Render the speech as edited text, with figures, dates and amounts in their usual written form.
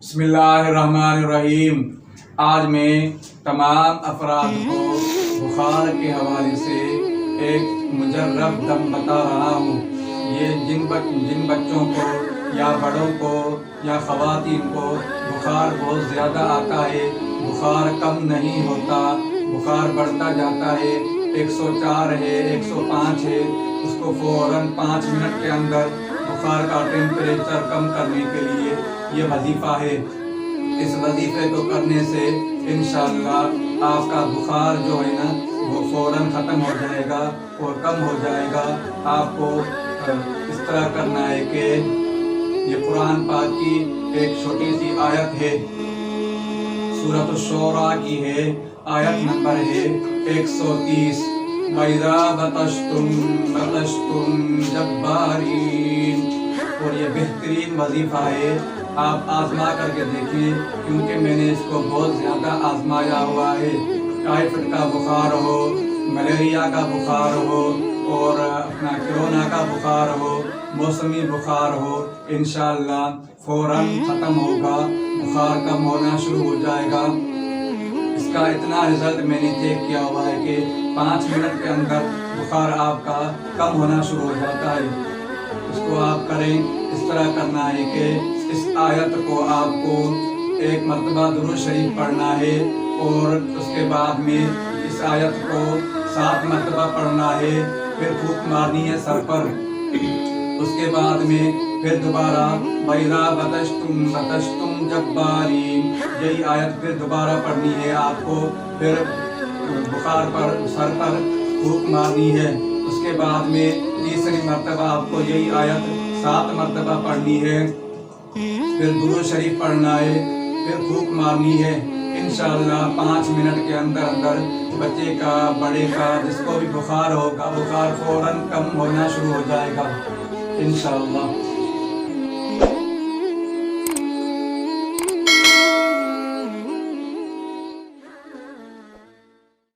بسم اللہ الرحمن الرحیم۔ آج میں تمام افراد کو بخار کے حوالے سے ایک مجرب دم بتا رہا ہوں۔ یہ جن بچوں کو یا بڑوں کو یا خواتین کو بخار بہت زیادہ آتا ہے، بخار کم نہیں ہوتا، بخار بڑھتا جاتا ہے، 104 ہے، 105 ہے، اس کو فوراً 5 منٹ کے اندر بخار کا ٹیمپریچر کم کرنے کے لیے یہ وظیفہ ہے۔ اس وظیفے کو کرنے سے انشاءاللہ آپ کا بخار جو ہے نا وہ فوراً ختم ہو جائے گا اور کم ہو جائے گا۔ آپ کو اس طرح کرنا ہے کہ یہ قرآن پاک کی ایک چھوٹی سی آیت ہے، سورۃ الشعراء کی ہے، آیت نمبر ہے 130۔ وَإِذَا بَطَشْتُم بَطَشْتُم جَبَّارِينَ۔ اور یہ بہترین وظیفہ ہے، آپ آزما کر کے دیکھیں، کیونکہ میں نے اس کو بہت زیادہ آزمایا ہوا ہے۔ ٹائیفائڈ کا بخار ہو، ملیریا کا بخار ہو اور اپنا کرونا کا بخار ہو، موسمی بخار ہو، انشاءاللہ فوراً ختم ہوگا، بخار کم ہونا شروع ہو جائے گا۔ اس کا اتنا رزلٹ میں نے چیک کیا ہوا ہے کہ 5 منٹ کے اندر بخار آپ کا کم ہونا شروع ہو جاتا ہے۔ اس کو آپ کریں، اس طرح کرنا ہے کہ اس آیت کو آپ کو ایک مرتبہ درود شریف پڑھنا ہے اور اس کے بعد میں اس آیت کو 7 مرتبہ پڑھنا ہے، پھر پھونک مارنی ہے سر پر۔ اس کے بعد میں پھر دوبارہ وَإِذَا بَطَشْتُم بَطَشْتُم جَبَّارِينَ، یہی آیت پھر دوبارہ پڑھنی ہے آپ کو، پھر بخار پر سر پر پھونک مارنی ہے۔ اس کے بعد میں تیسری مرتبہ آپ کو یہی آیت 7 مرتبہ پڑھنی ہے، پھر درود شریف پڑھنا ہے، پھر پھونک مارنی ہے۔ انشاءاللہ 5 منٹ کے اندر اندر بچے کا، بڑے کا، جس کو بھی بخار ہوگا، بخار فوراً کم ہونا شروع ہو جائے گا انشاءاللہ۔